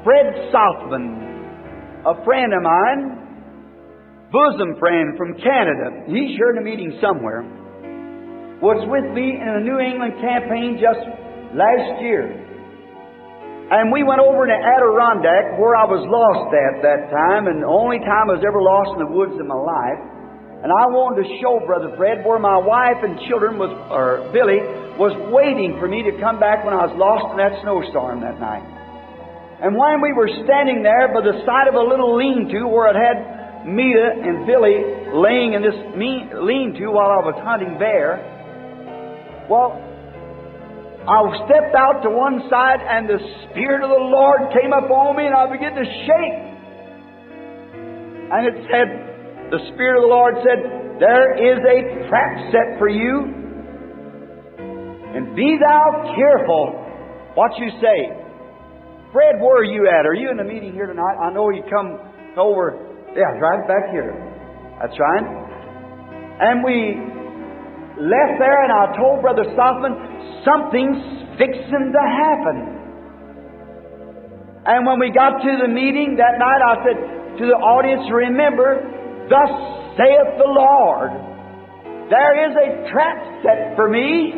Fred Sothmann, a friend of mine, bosom friend from Canada, he's here in a meeting somewhere, was with me in a New England campaign just last year. And we went over to Adirondack, where I was lost at that time, and the only time I was ever lost in the woods in my life. And I wanted to show Brother Fred where my wife and children Billy was waiting for me to come back when I was lost in that snowstorm that night. And when we were standing there by the side of a little lean-to where it had Meda and Billy laying in this lean-to while I was hunting bear, well, I stepped out to one side and the Spirit of the Lord came upon me and I began to shake. And it said, the Spirit of the Lord said, there is a trap set for you, and be thou careful what you say. Fred, where are you at? Are you in the meeting here tonight? I know you come over. Yeah, right back here. That's right. And we left there and I told Brother Sothmann, something's fixing to happen. And when we got to the meeting that night, I said to the audience, remember, thus saith the Lord, there is a trap set for me,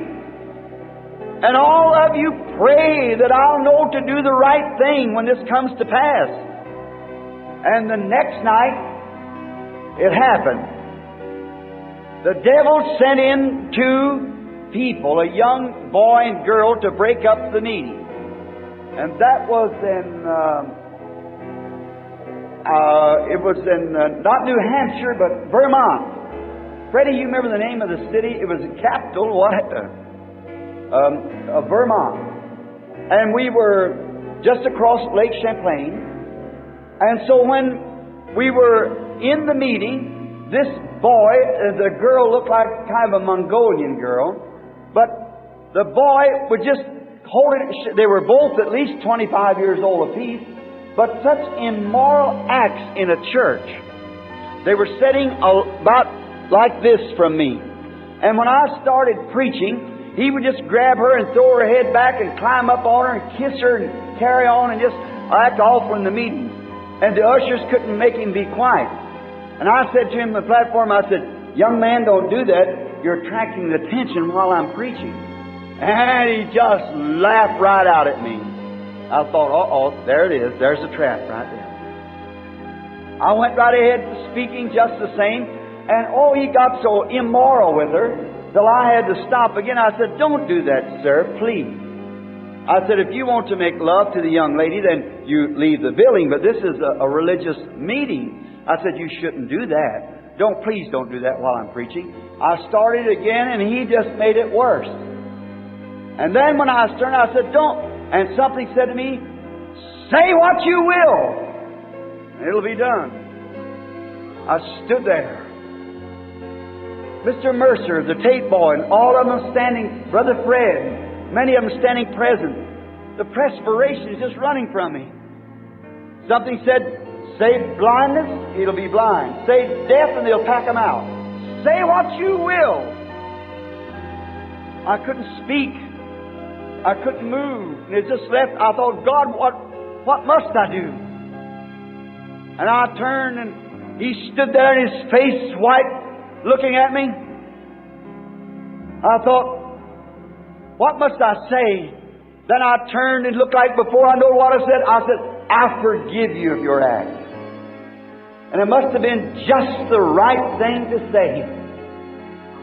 and all of you pray that I'll know to do the right thing when this comes to pass. And the next night, it happened. The devil sent in two people, a young boy and girl, to break up the meeting. And that was not New Hampshire, but Vermont. Freddy, you remember the name of the city? It was the capital, of Vermont. And we were just across Lake Champlain. And so when we were in the meeting, this boy, the girl looked like kind of a Mongolian girl, but the boy would just hold it. They were both at least 25 years old apiece, but such immoral acts in a church. They were sitting about like this from me. And when I started preaching, he would just grab her and throw her head back and climb up on her and kiss her and carry on and just act awful in the meeting. And the ushers couldn't make him be quiet. And I said to him on the platform, I said, young man, don't do that. You're attracting the attention while I'm preaching. And he just laughed right out at me. I thought, uh-oh, there it is. There's a trap right there. I went right ahead speaking just the same. And he got so immoral with her till I had to stop again. I said, don't do that, sir, please. I said, if you want to make love to the young lady, then you leave the building. But this is a religious meeting. I said, you shouldn't do that. Please don't do that while I'm preaching. I started again, and he just made it worse. And then when I turned, I said, don't. And something said to me, say what you will, and it'll be done. I stood there. Mr. Mercier, the tape boy, and all of them standing, Brother Fred, many of them standing present. The perspiration is just running from me. Something said, say blindness, it'll be blind. Say deaf, and they'll pack them out. Say what you will. I couldn't speak. I couldn't move. And it just left. I thought, God, what must I do? And I turned, and he stood there, and his face white, looking at me. I thought, what must I say? Then I turned and looked like before I know what I said. I said, I forgive you of your act. And it must have been just the right thing to say.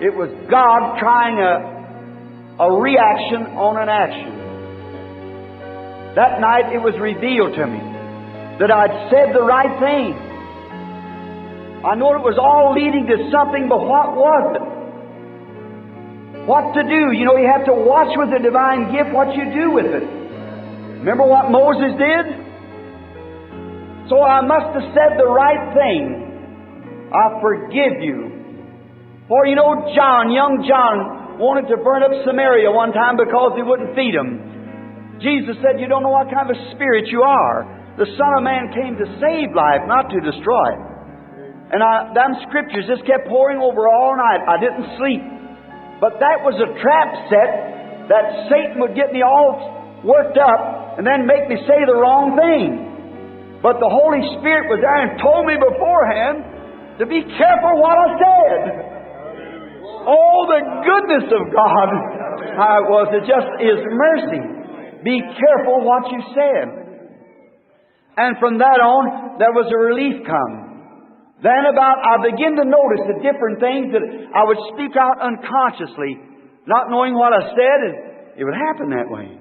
It was God trying a reaction on an action. That night it was revealed to me that I'd said the right thing. I know it was all leading to something, but what was it? What to do? You know, you have to watch with the divine gift what you do with it. Remember what Moses did? So I must have said the right thing. I forgive you. For you know, young John, wanted to burn up Samaria one time because he wouldn't feed him. Jesus said, you don't know what kind of a spirit you are. The Son of Man came to save life, not to destroy it. And them scriptures just kept pouring over all night. I didn't sleep. But that was a trap set that Satan would get me all worked up and then make me say the wrong thing. But the Holy Spirit was there and told me beforehand to be careful what I said. Oh, the goodness of God! How it was. It just is mercy. Be careful what you said. And from that on, there was a relief come. Then I began to notice the different things that I would speak out unconsciously, not knowing what I said, and it would happen that way.